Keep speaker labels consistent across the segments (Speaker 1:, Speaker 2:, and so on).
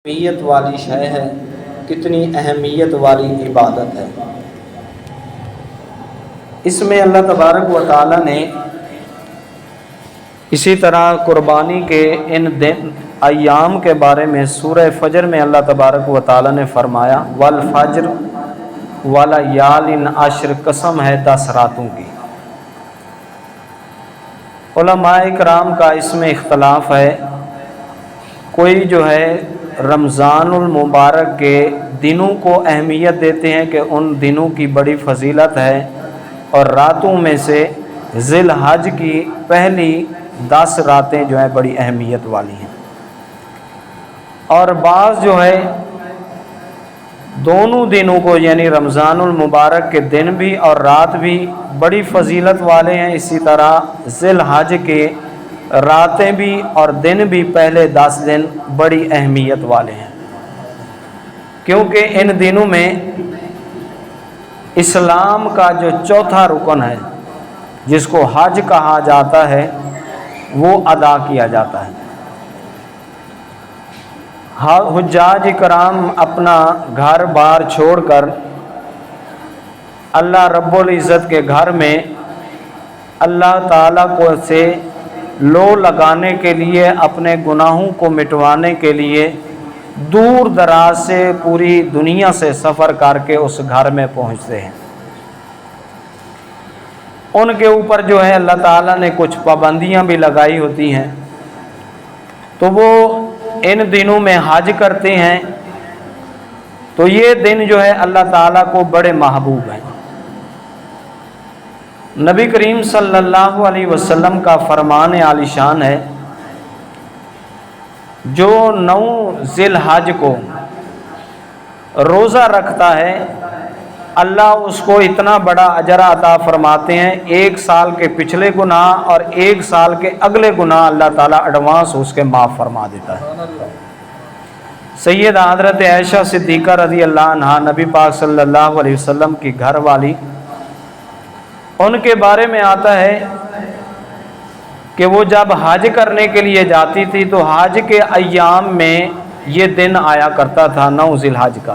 Speaker 1: اہمیت والی شے ہے، کتنی اہمیت والی عبادت ہے۔ اس میں اللہ تبارک و تعالیٰ نے اسی طرح قربانی کے ان دن ایام کے بارے میں سورہ فجر میں اللہ تبارک و تعالیٰ نے فرمایا والفجر ولیال عشر، قسم ہے 10 راتوں کی۔ علماء کرام کا اس میں اختلاف ہے، کوئی جو ہے رمضان المبارک کے دنوں کو اہمیت دیتے ہیں کہ ان دنوں کی بڑی فضیلت ہے، اور راتوں میں سے ذی الحج کی پہلی 10 راتیں جو ہیں بڑی اہمیت والی ہیں، اور بعض جو ہے دونوں دنوں کو یعنی رمضان المبارک کے دن بھی اور رات بھی بڑی فضیلت والے ہیں، اسی طرح ذی الحج کے راتیں بھی اور دن بھی پہلے 10 دن بڑی اہمیت والے ہیں، کیونکہ ان دنوں میں اسلام کا جو چوتھا رکن ہے جس کو حج کہا جاتا ہے وہ ادا کیا جاتا ہے۔ حجاج کرام اپنا گھر بار چھوڑ کر اللہ رب العزت کے گھر میں اللہ تعالیٰ کو سے لو لگانے کے لیے، اپنے گناہوں کو مٹوانے کے لیے دور دراز سے پوری دنیا سے سفر کر کے اس گھر میں پہنچتے ہیں۔ ان کے اوپر جو ہے اللہ تعالیٰ نے کچھ پابندیاں بھی لگائی ہوتی ہیں، تو وہ ان دنوں میں حج کرتے ہیں، تو یہ دن جو ہے اللہ تعالیٰ کو بڑے محبوب ہیں۔ نبی کریم صلی اللہ علیہ وسلم کا فرمان عالی شان ہے، جو 9 ذی الحج کو روزہ رکھتا ہے اللہ اس کو اتنا بڑا اجر عطا فرماتے ہیں، 1 سال کے پچھلے گناہ اور 1 سال کے اگلے گناہ اللہ تعالیٰ ایڈوانس اس کے معاف فرما دیتا ہے۔ سید حضرت عائشہ صدیقہ رضی اللہ عنہا، نبی پاک صلی اللہ علیہ وسلم کی گھر والی، ان کے بارے میں آتا ہے کہ وہ جب حج کرنے کے لیے جاتی تھی تو حج کے ایام میں یہ دن آیا کرتا تھا 9 ذی الحج کا،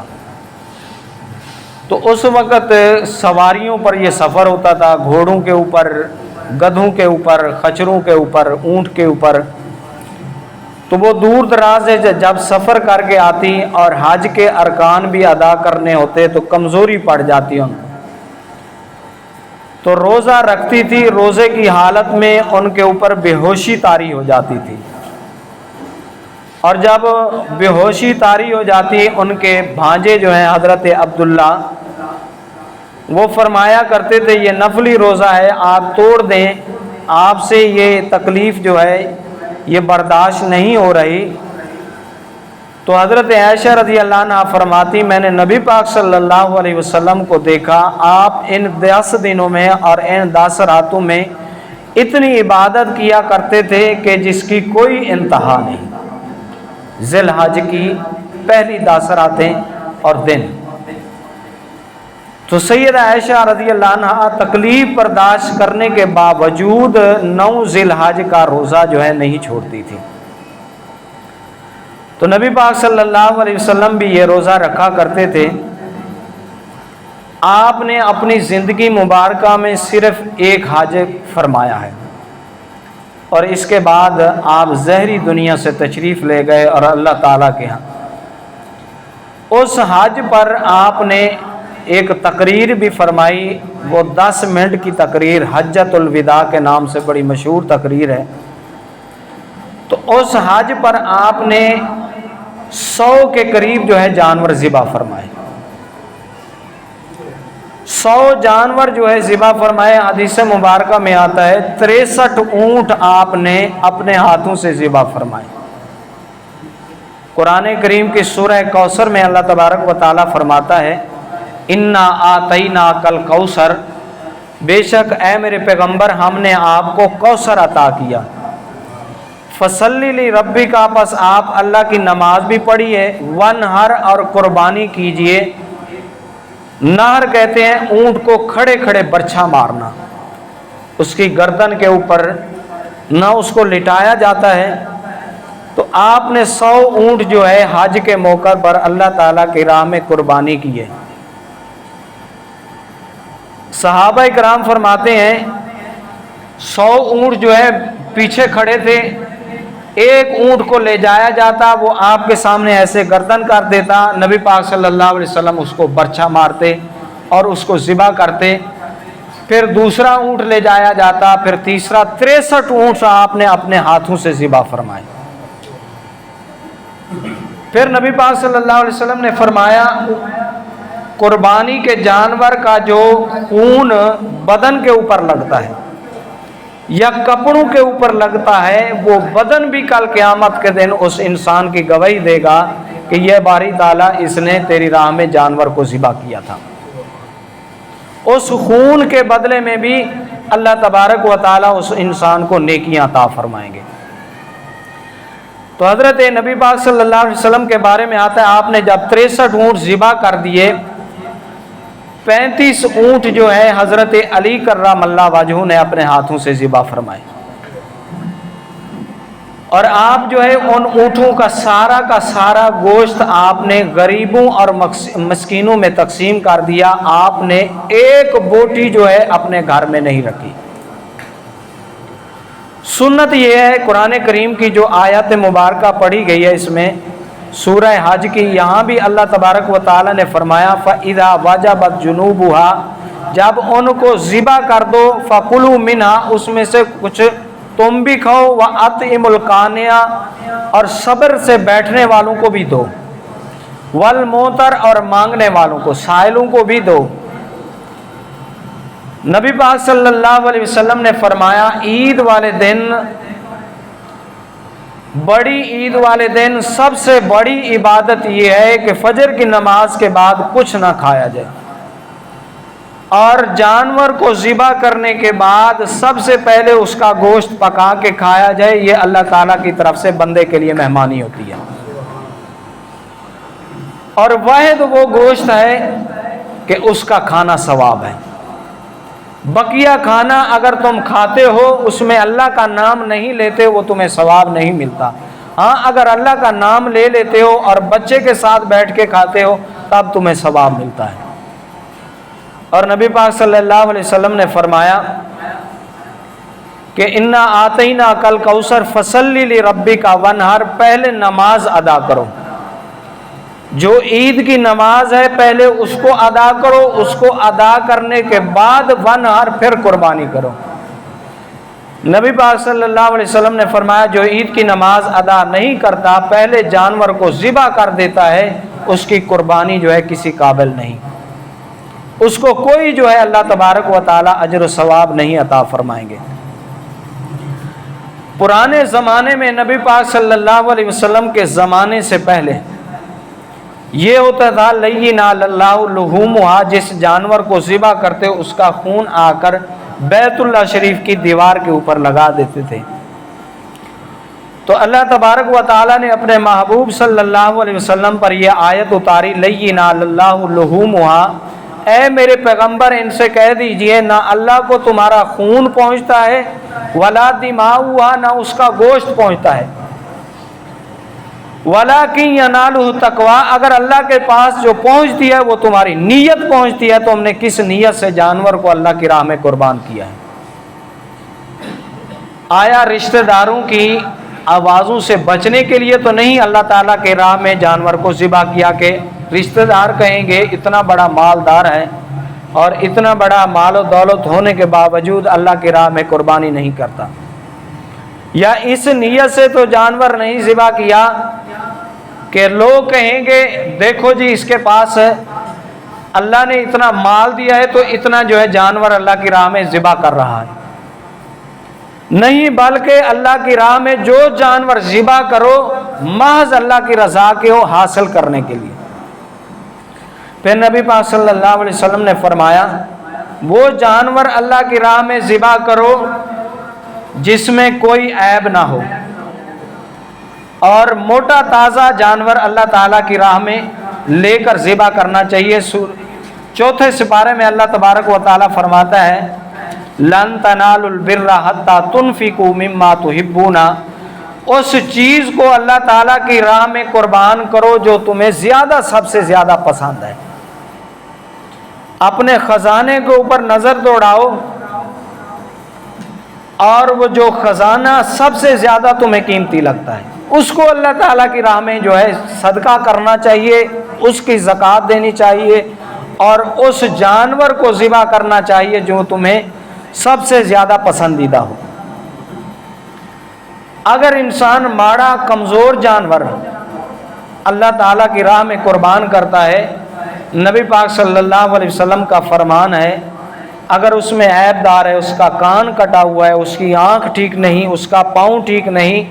Speaker 1: تو اس وقت سواریوں پر یہ سفر ہوتا تھا، گھوڑوں کے اوپر، گدھوں کے اوپر، خچروں کے اوپر، اونٹ کے اوپر، تو وہ دور دراز سے جب سفر کر کے آتی اور حج کے ارکان بھی ادا کرنے ہوتے تو کمزوری پڑ جاتی ان کو، تو روزہ رکھتی تھی، روزے کی حالت میں ان کے اوپر بے ہوشی طاری ہو جاتی تھی، اور جب بے ہوشی طاری ہو جاتی ان کے بھانجے جو ہیں حضرت عبداللہ، وہ فرمایا کرتے تھے یہ نفلی روزہ ہے، آپ توڑ دیں، آپ سے یہ تکلیف جو ہے یہ برداشت نہیں ہو رہی۔ تو حضرت عائشہ رضی اللہ عنہ فرماتی میں نے نبی پاک صلی اللہ علیہ وسلم کو دیکھا، آپ ان 10 دنوں میں اور ان 10 راتوں میں اتنی عبادت کیا کرتے تھے کہ جس کی کوئی انتہا نہیں۔ ذی الحج کی پہلی 10 راتیں اور دن، تو سیدہ عائشہ رضی اللہ عنہ تکلیف برداشت کرنے کے باوجود 9 ذی الحج کا روزہ جو ہے نہیں چھوڑتی تھی، تو نبی پاک صلی اللہ علیہ وسلم بھی یہ روزہ رکھا کرتے تھے۔ آپ نے اپنی زندگی مبارکہ میں صرف 1 حج فرمایا ہے، اور اس کے بعد آپ ظاہری دنیا سے تشریف لے گئے اور اللہ تعالیٰ کے ہاں اس حج پر آپ نے ایک تقریر بھی فرمائی، وہ 10 منٹ کی تقریر حجۃ الوداع کے نام سے بڑی مشہور تقریر ہے۔ تو اس حج پر آپ نے 100 کے قریب جو ہے جانور ذبح فرمائے، 100 جانور جو ہے ذبح فرمائے۔ حدیث مبارکہ میں آتا ہے 63 اونٹ آپ نے اپنے ہاتھوں سے ذبح فرمائے۔ قرآن کریم کی سورہ کوثر میں اللہ تبارک و تعالیٰ فرماتا ہے انا آتیناک الکوثر، بے شک اے میرے پیغمبر ہم نے آپ کو کوثر عطا کیا، فصلی لربک، پس آپ اللہ کی نماز بھی پڑھیے، ونہر اور قربانی کیجئے۔ نہر کہتے ہیں اونٹ کو کھڑے کھڑے برچھا مارنا، اس کی گردن کے اوپر نہ اس کو لٹایا جاتا ہے، تو آپ نے 100 اونٹ جو ہے حج کے موقع پر اللہ تعالیٰ کی راہ میں قربانی کی ہے۔ صحابہ کرام فرماتے ہیں 100 اونٹ جو ہے پیچھے کھڑے تھے، ایک اونٹ کو لے جایا جاتا، وہ آپ کے سامنے ایسے گردن کر دیتا، نبی پاک صلی اللہ علیہ وسلم اس کو برچھا مارتے اور اس کو ذبح کرتے، پھر دوسرا اونٹ لے جایا جاتا، پھر تیسرا، 63 اونٹ آپ نے اپنے ہاتھوں سے ذبح فرمائے۔ پھر نبی پاک صلی اللہ علیہ وسلم نے فرمایا قربانی کے جانور کا جو خون بدن کے اوپر لگتا ہے یا کپڑوں کے اوپر لگتا ہے، وہ بدن بھی کل قیامت کے دن اس انسان کی گواہی دے گا کہ یہ باری تعالیٰ اس نے تیری راہ میں جانور کو ذبح کیا تھا۔ اس خون کے بدلے میں بھی اللہ تبارک و تعالیٰ اس انسان کو نیکیاں عطا فرمائیں گے۔ تو حضرت نبی پاک صلی اللہ علیہ وسلم کے بارے میں آتا ہے آپ نے جب 63 اونٹ ذبح کر دیے، 35 اونٹ جو ہے حضرت علی کرم اللہ وجہہ نے اپنے ہاتھوں سے ذبح فرمائے، اور آپ جو ہے ان اونٹوں کا سارا گوشت آپ نے غریبوں اور مسکینوں میں تقسیم کر دیا، آپ نے ایک بوٹی جو ہے اپنے گھر میں نہیں رکھی۔ سنت یہ ہے قرآن کریم کی جو آیت مبارکہ پڑھی گئی ہے اس میں سورہ حج کی، یہاں بھی اللہ تبارک و تعالی نے فرمایا فَإِذَا وَجَبَتْ جُنُوبُهَا، جب ان کو ذبح کر دو، فَكُلُوا مِنْهَا، اس میں سے کچھ تم بھی کھاؤ، وَأَطْعِمُوا الْقَانِعَ، اور صبر سے بیٹھنے والوں کو بھی دو، وَالْمُعْتَرَ، اور مانگنے والوں کو، سائلوں کو بھی دو۔ نبی پاک صلی اللہ علیہ وسلم نے فرمایا عید والے دن، بڑی عید والے دن سب سے بڑی عبادت یہ ہے کہ فجر کی نماز کے بعد کچھ نہ کھایا جائے، اور جانور کو ذبح کرنے کے بعد سب سے پہلے اس کا گوشت پکا کے کھایا جائے، یہ اللہ تعالیٰ کی طرف سے بندے کے لیے مہمانی ہوتی ہے، اور واحد وہ گوشت ہے کہ اس کا کھانا ثواب ہے۔ بقیہ کھانا اگر تم کھاتے ہو اس میں اللہ کا نام نہیں لیتے، وہ تمہیں ثواب نہیں ملتا۔ ہاں اگر اللہ کا نام لے لیتے ہو اور بچے کے ساتھ بیٹھ کے کھاتے ہو تب تمہیں ثواب ملتا ہے۔ اور نبی پاک صلی اللہ علیہ وسلم نے فرمایا کہ انا آتینا کل کوثر فصلی لربک وانحر، پہلے نماز ادا کرو، جو عید کی نماز ہے پہلے اس کو ادا کرو، اس کو ادا کرنے کے بعد وانحر، پھر قربانی کرو۔ نبی پاک صلی اللہ علیہ وسلم نے فرمایا جو عید کی نماز ادا نہیں کرتا، پہلے جانور کو ذبح کر دیتا ہے، اس کی قربانی جو ہے کسی قابل نہیں، اس کو کوئی جو ہے اللہ تبارک و تعالی اجر و ثواب نہیں عطا فرمائیں گے۔ پرانے زمانے میں نبی پاک صلی اللہ علیہ وسلم کے زمانے سے پہلے یہ ہوتا تھا لینا اللہ لحومھا، جس جانور کو ذبح کرتے اس کا خون آ کر بیت اللہ شریف کی دیوار کے اوپر لگا دیتے تھے۔ تو اللہ تبارک و تعالی نے اپنے محبوب صلی اللہ علیہ وسلم پر یہ آیت اتاری لینا اللہ لحومھا، اے میرے پیغمبر ان سے کہہ دیجئے نہ اللہ کو تمہارا خون پہنچتا ہے، ولا دماؤھا، نہ اس کا گوشت پہنچتا ہے، وَلَٰكِن يَنَالُهُ التَّقْوَىٰ، اگر اللہ کے پاس جو پہنچتی ہے وہ تمہاری نیت پہنچتی ہے، تو ہم نے کس نیت سے جانور کو اللہ کی راہ میں قربان کیا ہے۔ آیا رشتہ داروں کی آوازوں سے بچنے کے لیے تو نہیں اللہ تعالیٰ کے راہ میں جانور کو ذبح کیا کہ رشتہ دار کہیں گے اتنا بڑا مالدار ہے اور اتنا بڑا مال و دولت ہونے کے باوجود اللہ کی راہ میں قربانی نہیں کرتا، یا اس نیت سے تو جانور نہیں ذبح کیا کہ لوگ کہیں گے دیکھو جی اس کے پاس اللہ نے اتنا مال دیا ہے تو اتنا جو ہے جانور اللہ کی راہ میں ذبح کر رہا ہے، نہیں بلکہ اللہ کی راہ میں جو جانور ذبح کرو محض اللہ کی رضا کے ہو حاصل کرنے کے لیے۔ پھر نبی پاک صلی اللہ علیہ وسلم نے فرمایا وہ جانور اللہ کی راہ میں ذبح کرو جس میں کوئی عیب نہ ہو، اور موٹا تازہ جانور اللہ تعالیٰ کی راہ میں لے کر ذبح کرنا چاہیے۔ چوتھے سپارے میں اللہ تبارک و تعالیٰ فرماتا ہے لن تنالوا البر حتى تنفقوا مما تحبون، اس چیز کو اللہ تعالیٰ کی راہ میں قربان کرو جو تمہیں زیادہ سب سے زیادہ پسند ہے۔ اپنے خزانے کے اوپر نظر دوڑاؤ اور وہ جو خزانہ سب سے زیادہ تمہیں قیمتی لگتا ہے اس کو اللہ تعالیٰ کی راہ میں جو ہے صدقہ کرنا چاہیے، اس کی زکوٰۃ دینی چاہیے، اور اس جانور کو ذبح کرنا چاہیے جو تمہیں سب سے زیادہ پسندیدہ ہو۔ اگر انسان ماڑا کمزور جانور اللہ تعالیٰ کی راہ میں قربان کرتا ہے، نبی پاک صلی اللہ علیہ وسلم کا فرمان ہے اگر اس میں عیب دار ہے، اس کا کان کٹا ہوا ہے، اس کی آنکھ ٹھیک نہیں، اس کا پاؤں ٹھیک نہیں،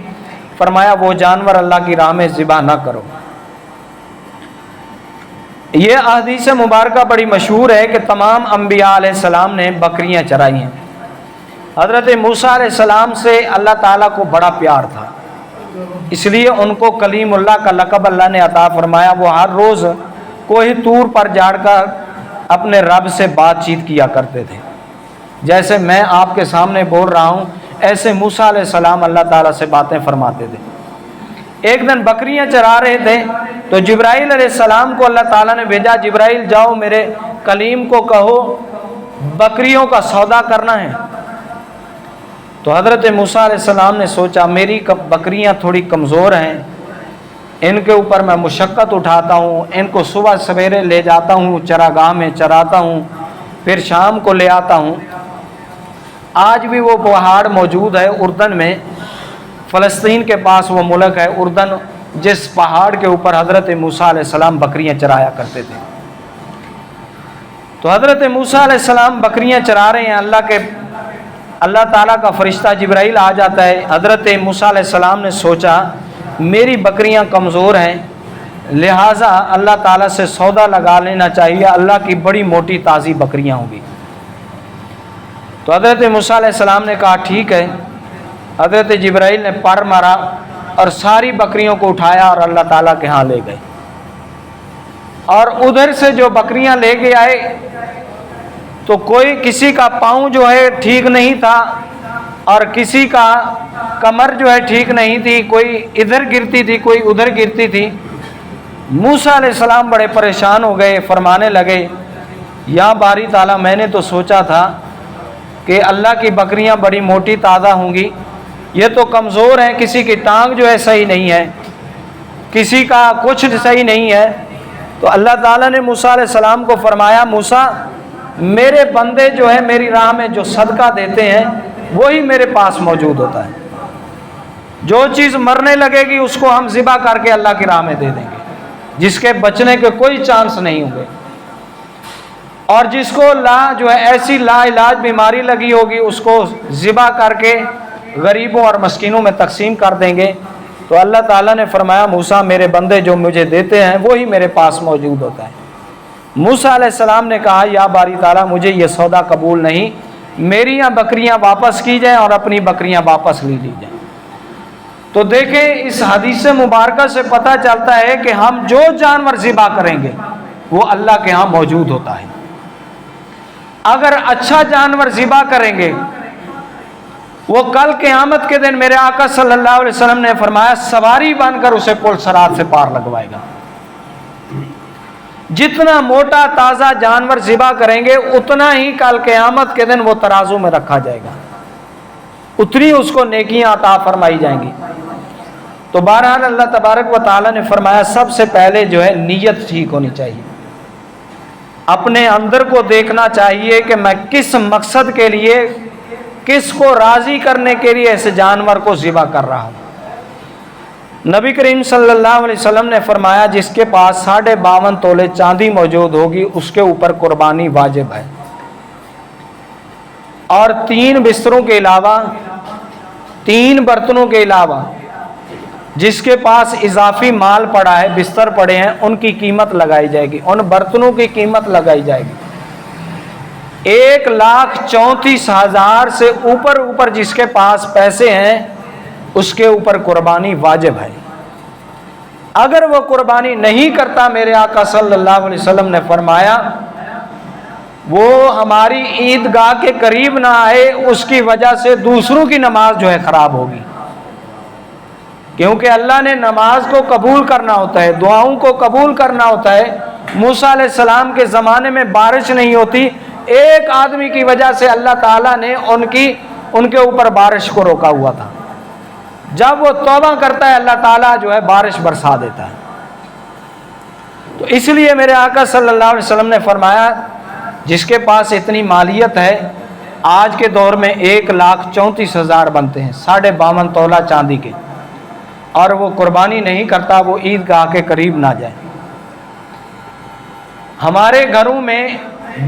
Speaker 1: فرمایا وہ جانور اللہ کی راہ میں ذبح نہ کرو۔ یہ احادیث مبارکہ بڑی مشہور ہے کہ تمام انبیاء علیہ السلام نے بکریاں چرائی ہیں۔ حضرت موسیٰ علیہ السلام سے اللہ تعالیٰ کو بڑا پیار تھا، اس لیے ان کو کلیم اللہ کا لقب اللہ نے عطا فرمایا۔ وہ ہر روز کوہ طور پر جا کر اپنے رب سے بات چیت کیا کرتے تھے، جیسے میں آپ کے سامنے بول رہا ہوں ایسے موسیٰ علیہ السلام اللہ تعالیٰ سے باتیں فرماتے تھے۔ ایک دن بکریاں چرا رہے تھے تو جبرائیل علیہ السلام کو اللہ تعالیٰ نے بھیجا، جبرائیل جاؤ میرے کلیم کو کہو بکریوں کا سودا کرنا ہے۔ تو حضرت موسیٰ علیہ السلام نے سوچا میری بکریاں تھوڑی کمزور ہیں، ان کے اوپر میں مشقت اٹھاتا ہوں، ان کو صبح سویرے لے جاتا ہوں چراگاہ میں چراتا ہوں، پھر شام کو لے آتا ہوں۔ آج بھی وہ پہاڑ موجود ہے اردن میں، فلسطین کے پاس وہ ملک ہے اردن، جس پہاڑ کے اوپر حضرت موسیٰ علیہ السلام بکریاں چرایا کرتے تھے۔ تو حضرت موسیٰ علیہ السلام بکریاں چرا رہے ہیں، اللہ تعالیٰ کا فرشتہ جبرائیل آ جاتا ہے۔ حضرت موسیٰ علیہ السلام نے سوچا میری بکریاں کمزور ہیں، لہٰذا اللہ تعالیٰ سے سودا لگا لینا چاہیے، اللہ کی بڑی موٹی تازی بکریاں ہوں گی۔ تو حضرت موسیٰ علیہ السلام نے کہا ٹھیک ہے۔ حضرت جبرائیل نے پر مارا اور ساری بکریوں کو اٹھایا اور اللہ تعالیٰ کے ہاں لے گئے، اور ادھر سے جو بکریاں لے کے آئے تو کوئی کسی کا پاؤں جو ہے ٹھیک نہیں تھا اور کسی کا کمر جو ہے ٹھیک نہیں تھی، کوئی ادھر گرتی تھی کوئی ادھر گرتی تھی۔ موسیٰ علیہ السلام بڑے پریشان ہو گئے، فرمانے لگے یا باری تعالیٰ میں نے تو سوچا تھا کہ اللہ کی بکریاں بڑی موٹی تازہ ہوں گی، یہ تو کمزور ہیں، کسی کی ٹانگ جو ہے صحیح نہیں ہے، کسی کا کچھ صحیح نہیں ہے۔ تو اللہ تعالیٰ نے موسیٰ علیہ السلام کو فرمایا موسیٰ میرے بندے جو ہے میری راہ میں جو صدقہ دیتے ہیں وہی میرے پاس موجود ہوتا ہے، جو چیز مرنے لگے گی اس کو ہم ذبح کر کے اللہ کی راہ میں دے دیں گے، جس کے بچنے کے کوئی چانس نہیں ہوں گے، اور جس کو جو ہے ایسی لا علاج بیماری لگی ہوگی اس کو ذبح کر کے غریبوں اور مسکینوں میں تقسیم کر دیں گے۔ تو اللہ تعالیٰ نے فرمایا موسیٰ میرے بندے جو مجھے دیتے ہیں وہی میرے پاس موجود ہوتا ہے۔ موسیٰ علیہ السلام نے کہا یا باری تعالیٰ مجھے یہ سودا قبول نہیں، میری یہاں بکریاں واپس کی جائیں اور اپنی بکریاں واپس لی جائیں۔ تو دیکھیں اس حدیث مبارکہ سے پتہ چلتا ہے کہ ہم جو جانور ذبح کریں گے وہ اللہ کے ہاں موجود ہوتا ہے۔ اگر اچھا جانور ذبح کریں گے وہ کل قیامت کے دن میرے آقا صلی اللہ علیہ وسلم نے فرمایا سواری بن کر اسے پل صراط سے پار لگوائے گا۔ جتنا موٹا تازہ جانور ذبح کریں گے اتنا ہی کل قیامت کے دن وہ ترازو میں رکھا جائے گا، اتنی اس کو نیکیاں عطا فرمائی جائیں گی۔ تو بہرحال اللہ تبارک و تعالیٰ نے فرمایا سب سے پہلے جو ہے نیت ٹھیک ہونی چاہیے، اپنے اندر کو دیکھنا چاہیے کہ میں کس مقصد کے لیے، کس کو راضی کرنے کے لیے ایسے جانور کو ذبح کر رہا ہوں۔ نبی کریم صلی اللہ علیہ وسلم نے فرمایا جس کے پاس 52.5 تولے چاندی موجود ہوگی اس کے اوپر قربانی واجب ہے، اور 3 بستروں کے علاوہ 3 برتنوں کے علاوہ جس کے پاس اضافی مال پڑا ہے، بستر پڑے ہیں، ان کی قیمت لگائی جائے گی، ان برتنوں کی قیمت لگائی جائے گی۔ 1,34,000 سے اوپر جس کے پاس پیسے ہیں اس کے اوپر قربانی واجب ہے۔ اگر وہ قربانی نہیں کرتا میرے آقا صلی اللہ علیہ وسلم نے فرمایا وہ ہماری عیدگاہ کے قریب نہ آئے، اس کی وجہ سے دوسروں کی نماز جو ہے خراب ہوگی۔ کیونکہ اللہ نے نماز کو قبول کرنا ہوتا ہے، دعاؤں کو قبول کرنا ہوتا ہے۔ موسیٰ علیہ السلام کے زمانے میں بارش نہیں ہوتی، ایک آدمی کی وجہ سے اللہ تعالیٰ نے ان کے اوپر بارش کو روکا ہوا تھا۔ جب وہ توبہ کرتا ہے اللہ تعالیٰ جو ہے بارش برسا دیتا ہے۔ تو اس لیے میرے آقا صلی اللہ علیہ وسلم نے فرمایا جس کے پاس اتنی مالیت ہے، آج کے دور میں 1,34,000 بنتے ہیں 52.5 تولہ چاندی کے، اور وہ قربانی نہیں کرتا، وہ عید گاہ کے قریب نہ جائے۔ ہمارے گھروں میں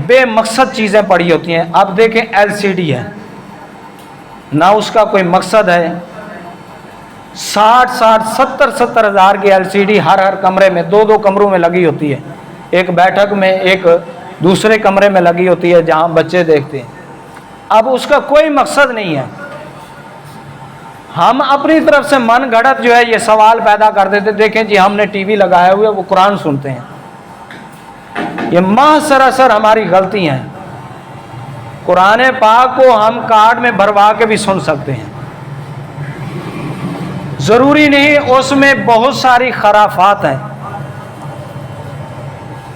Speaker 1: بے مقصد چیزیں پڑی ہوتی ہیں۔ اب دیکھیں LCD ہے، نہ اس کا کوئی مقصد ہے، 70 ہزار کی LCD ہر کمرے میں، 2 کمروں میں لگی ہوتی ہے، ایک بیٹھک میں، ایک دوسرے کمرے میں لگی ہوتی ہے جہاں بچے دیکھتے ہیں۔ اب اس کا کوئی مقصد نہیں ہے۔ ہم اپنی طرف سے من گھڑت جو ہے یہ سوال پیدا کر دیتے، دیکھیں جی ہم نے ٹی وی لگایا ہوئے وہ قرآن سنتے ہیں۔ یہ محض سراسر ہماری غلطی ہیں۔ قرآن پاک کو ہم کارڈ میں بھروا کے بھی سن سکتے ہیں، ضروری نہیں، اس میں بہت ساری خرافات ہیں۔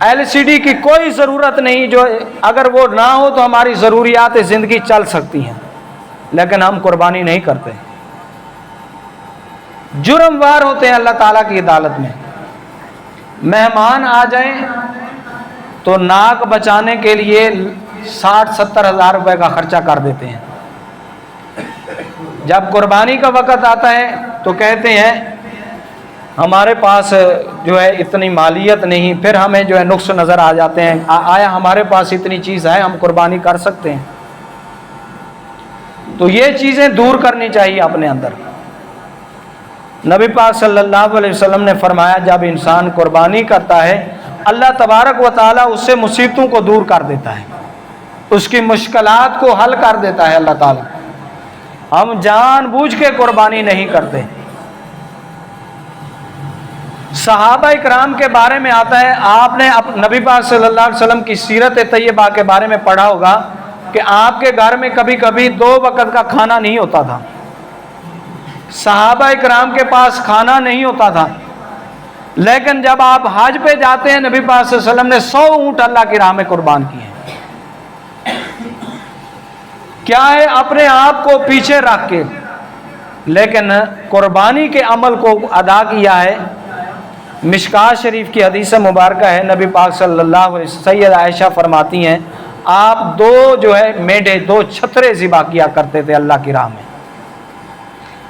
Speaker 1: LCD کی کوئی ضرورت نہیں، جو اگر وہ نہ ہو تو ہماری ضروریات زندگی چل سکتی ہیں، لیکن ہم قربانی نہیں کرتے۔ جرم وار ہوتے ہیں اللہ تعالیٰ کی عدالت میں۔ مہمان آ جائیں تو ناک بچانے کے لیے 60-70 ہزار روپے کا خرچہ کر دیتے ہیں، جب قربانی کا وقت آتا ہے تو کہتے ہیں ہمارے پاس جو ہے اتنی مالیت نہیں، پھر ہمیں جو ہے نقص نظر آ جاتے ہیں، آیا ہمارے پاس اتنی چیز ہے ہم قربانی کر سکتے ہیں؟ تو یہ چیزیں دور کرنی چاہیے اپنے اندر۔ نبی پاک صلی اللہ علیہ وسلم نے فرمایا جب انسان قربانی کرتا ہے اللہ تبارک و تعالیٰ اس سے مصیبتوں کو دور کر دیتا ہے، اس کی مشکلات کو حل کر دیتا ہے اللہ تعالیٰ۔ ہم جان بوجھ کے قربانی نہیں کرتے۔ صحابہ اکرام کے بارے میں آتا ہے، آپ نے نبی پاک صلی اللہ علیہ وسلم کی سیرت طیبہ کے بارے میں پڑھا ہوگا کہ آپ کے گھر میں کبھی کبھی 2 وقت کا کھانا نہیں ہوتا تھا۔ صحابہ اکرام کے پاس کھانا نہیں ہوتا تھا، لیکن جب آپ حج پہ جاتے ہیں نبی پاک صلی اللہ علیہ وسلم نے 100 اونٹ اللہ کی راہ میں قربان کیے ہیں۔ کیا ہے؟ اپنے آپ کو پیچھے رکھ کے، لیکن قربانی کے عمل کو ادا کیا ہے۔ مشکات شریف کی حدیث مبارکہ ہے، نبی پاک صلی اللہ علیہ وسلم سید عائشہ فرماتی ہیں آپ 2 جو ہے میڈے 2 چھترے ذبح کیا کرتے تھے اللہ کی راہ میں۔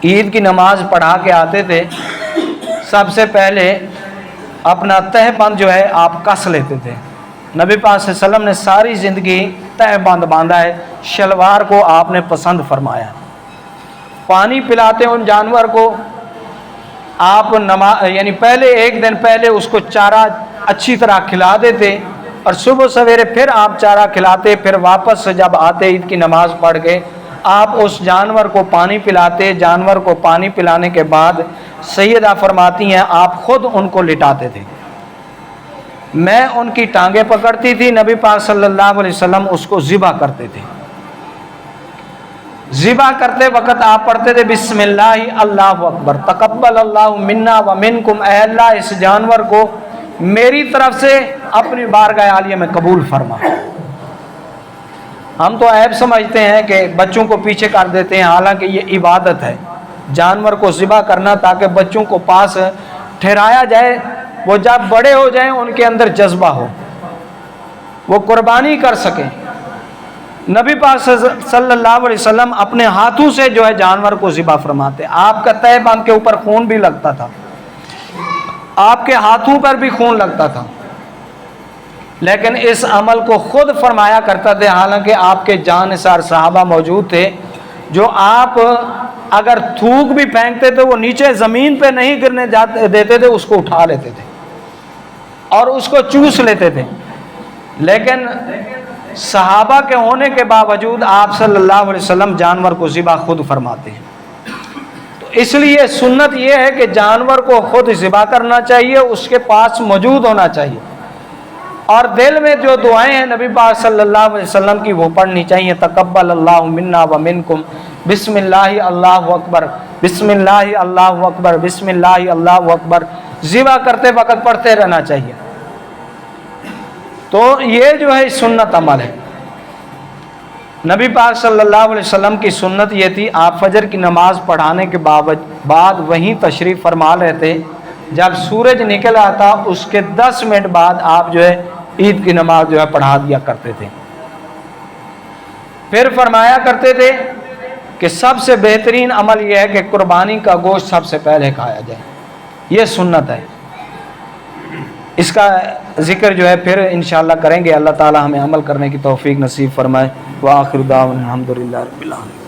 Speaker 1: عید کی نماز پڑھا کے آتے تھے، سب سے پہلے اپنا تہ بند جو ہے آپ کس لیتے تھے۔ نبی پاک صلی اللہ علیہ وسلم نے ساری زندگی تہ بند باندھا ہے، شلوار کو آپ نے پسند فرمایا۔ پانی پلاتے ان جانور کو آپ یعنی پہلے 1 دن پہلے اس کو چارہ اچھی طرح کھلا دیتے، اور صبح سویرے پھر آپ چارہ کھلاتے، پھر واپس جب آتے عید کی نماز پڑھ کے آپ اس جانور کو پانی پلاتے۔ جانور کو پانی پلانے کے بعد سیدہ فرماتی ہیں آپ خود ان کو لٹاتے تھے، میں ان کی ٹانگیں پکڑتی تھی، نبی پاک صلی اللہ علیہ وسلم اس کو ذبح کرتے تھے۔ ذبح کرتے وقت آپ پڑھتے تھے بسم اللہ اللہ اکبر، تقبل اللہ منا و منکم، اے اللہ اس جانور کو میری طرف سے اپنی بارگاہ عالیہ میں قبول فرما۔ ہم تو عیب سمجھتے ہیں کہ بچوں کو پیچھے کر دیتے ہیں، حالانکہ یہ عبادت ہے جانور کو ذبح کرنا، تاکہ بچوں کو پاس ٹھہرایا جائے، وہ جب بڑے ہو جائیں ان کے اندر جذبہ ہو، وہ قربانی کر سکیں۔ نبی پاک صلی اللہ علیہ وسلم اپنے ہاتھوں سے جو ہے جانور کو ذبح فرماتے۔ آپ کا تہ بند کے اوپر خون بھی لگتا تھا، آپ کے ہاتھوں پر بھی خون لگتا تھا، لیکن اس عمل کو خود فرمایا کرتا تھے، حالانکہ آپ کے جانثار صحابہ موجود تھے جو آپ اگر تھوک بھی پھینکتے تھے وہ نیچے زمین پہ نہیں گرنے دیتے تھے، اس کو اٹھا لیتے تھے اور اس کو چوس لیتے تھے۔ لیکن صحابہ کے ہونے کے باوجود آپ صلی اللہ علیہ وسلم جانور کو ذبح خود فرماتے ہیں۔ تو اس لیے سنت یہ ہے کہ جانور کو خود ذبح کرنا چاہیے، اس کے پاس موجود ہونا چاہیے، اور دل میں جو دعائیں ہیں نبی پاک صلی اللہ علیہ وسلم کی وہ پڑھنی چاہیے، تقبل اللہ منا و منکم، بسم اللہ اللہ اکبر، بسم اللہ اللہ اکبر، بسم اللہ اللہ اکبر ذبح کرتے وقت پڑھتے رہنا چاہیے۔ تو یہ جو ہے سنت عمل ہے۔ نبی پاک صلی اللہ علیہ وسلم کی سنت یہ تھی، آپ فجر کی نماز پڑھانے کے بعد وہیں تشریف فرما رہے تھے، جب سورج نکل آتا اس کے 10 منٹ بعد آپ جو ہے عید کی نماز جو ہے پڑھا دیا کرتے تھے۔ پھر فرمایا کرتے تھے کہ سب سے بہترین عمل یہ ہے کہ قربانی کا گوشت سب سے پہلے کھایا جائے، یہ سنت ہے۔ اس کا ذکر جو ہے پھر انشاءاللہ کریں گے۔ اللہ تعالی ہمیں عمل کرنے کی توفیق نصیب فرمائے۔ وآخر دعوانا الحمدللہ رب العالمین۔